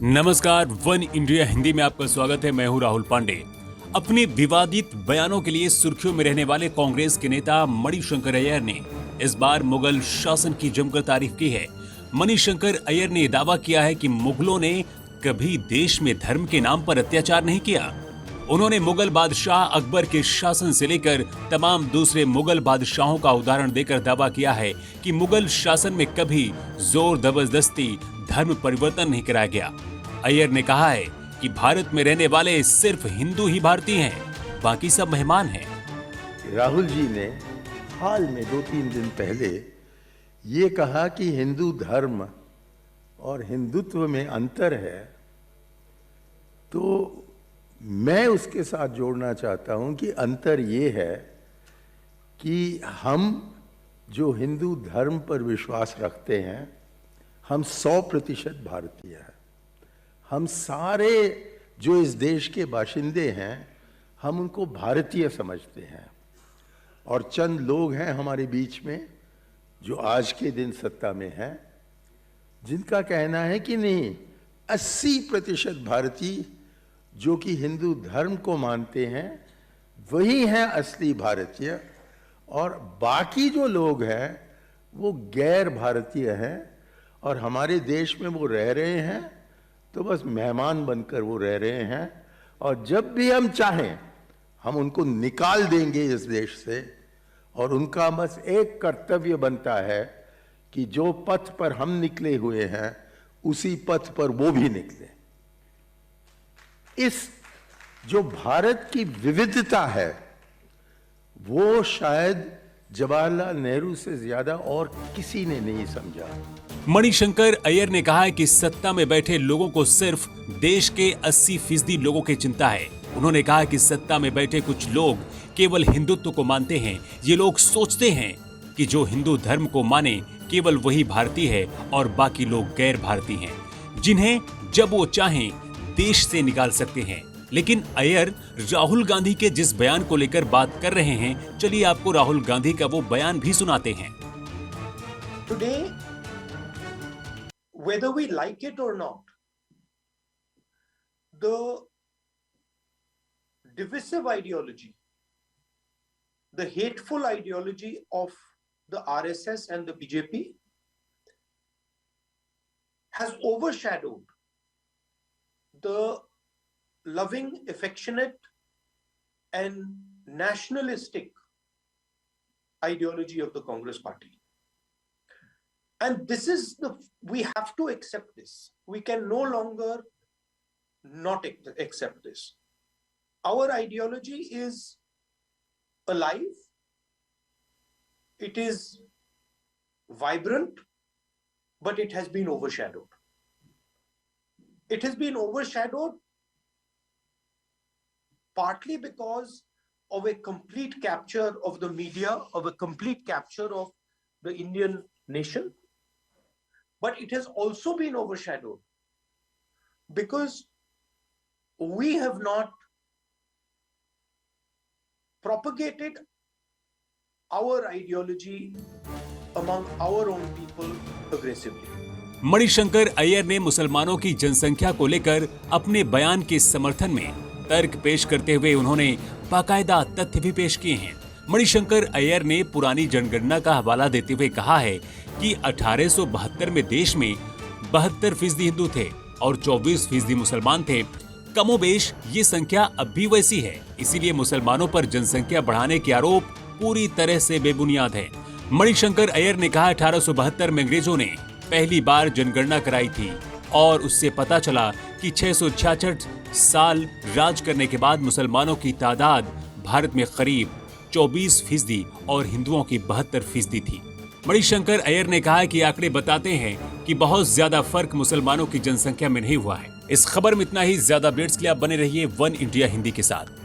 नमस्कार, one India Hindi में आपका स्वागत है। मैं हूं राहुल पांडे। अपने विवादित बयानों के लिए सुर्खियों में रहने वाले कांग्रेस के नेता मणिशंकर अय्यर ने इस बार मुगल शासन की जमकर तारीफ की है। मणिशंकर अय्यर ने दावा किया है कि मुगलों ने कभी देश में धर्म के नाम पर अत्याचार नहीं किया। उन्होंने मुगल बादशाह अकबर के शासन से लेकर तमाम दूसरे मुगल बादशाहों का उदाहरण देकर दावा किया है कि मुगल शासन में कभी जोर जबरदस्ती धर्म परिवर्तन नहीं कराया गया। अय्यर ने कहा है कि भारत में रहने वाले सिर्फ हिंदू ही भारतीय हैं, बाकी सब मेहमान हैं। राहुल जी ने हाल में 2-3 दिन पहले ये कहा कि हिंदू धर्म और हिंदुत्व में अंतर है, तो मैं उसके साथ जोड़ना चाहता हूं कि अंतर ये है कि हम जो हिंदू धर्म पर विश्वास रखते हैं, हम 100% भारतीय हैं। हम सारे जो इस देश के बाशिंदे हैं, हम उनको भारतीय समझते हैं। और चंद लोग हैं हमारे बीच में जो आज के दिन सत्ता में हैं, जिनका कहना है कि नहीं, 80% भारतीय जो कि हिंदू धर्म को मानते हैं वही हैं असली भारतीय, और बाकी जो लोग हैं वो गैर भारतीय हैं और हमारे देश में वो रह रहे हैं तो बस मेहमान बनकर वो रह रहे हैं, और जब भी हम चाहें हम उनको निकाल देंगे इस देश से। और उनका बस एक कर्तव्य बनता है कि जो पथ पर हम निकले हुए हैं उसी पथ पर वो भी निकले। इस जो भारत की विविधता है वो शायद जवाहरलाल नेहरू से ज्यादा और किसी ने नहीं समझा। मणिशंकर अय्यर ने कहा है कि सत्ता में बैठे लोगों को सिर्फ देश के 80% लोगों की चिंता है। उन्होंने कहा कि सत्ता में बैठे कुछ लोग केवल हिंदुत्व को मानते हैं। ये लोग सोचते हैं कि जो हिंदू धर्म को माने केवल वही भारतीय है और बाकी लोग गैर भारतीय हैं, जिन्हें जब वो चाहें देश से निकाल सकते हैं। लेकिन अय्यर राहुल गांधी के जिस बयान को लेकर बात कर रहे हैं, चलिए आपको राहुल गांधी का वो बयान भी सुनाते हैं। Today, whether we like it or not, the divisive ideology, the hateful ideology of the RSS and the BJP has overshadowed the loving, affectionate and nationalistic ideology of the Congress Party. And this is we have to accept this. We can no longer not accept this. Our ideology is alive. It is vibrant, but it has been overshadowed. It has been overshadowed partly because of a complete capture of the media, of a complete capture of the Indian nation. But it has also been overshadowed because we have not propagated our ideology among our own people aggressively. Manishankar Iyer ने मुसलमानों की जनसंख्या को लेकर अपने बयान के समर्थन में तर्क पेश करते हुए उन्होंने बाकायदा तथ्य भी पेश किए हैं। मणिशंकर अय्यर ने पुरानी जनगणना का हवाला देते हुए कहा है कि 1872 में देश में 72% हिंदू थे और 24% मुसलमान थे। कमोबेश ये संख्या अब भी वैसी है, इसीलिए मुसलमानों पर जनसंख्या बढ़ाने के आरोप पूरी तरह से बेबुनियाद है। मणिशंकर अय्यर ने कहा 1872 में अंग्रेजों ने पहली बार जनगणना कराई थी और उससे पता चला कि 666 साल राज करने के बाद मुसलमानों की तादाद भारत में करीब 24% और हिंदुओं की 72% थी। मणिशंकर अय्यर ने कहा कि आंकड़े बताते हैं कि बहुत ज्यादा फर्क मुसलमानों की जनसंख्या में नहीं हुआ है। इस खबर में इतना ही। ज्यादा अपडेट्स के लिए आप बने रहिए वन इंडिया हिंदी के साथ।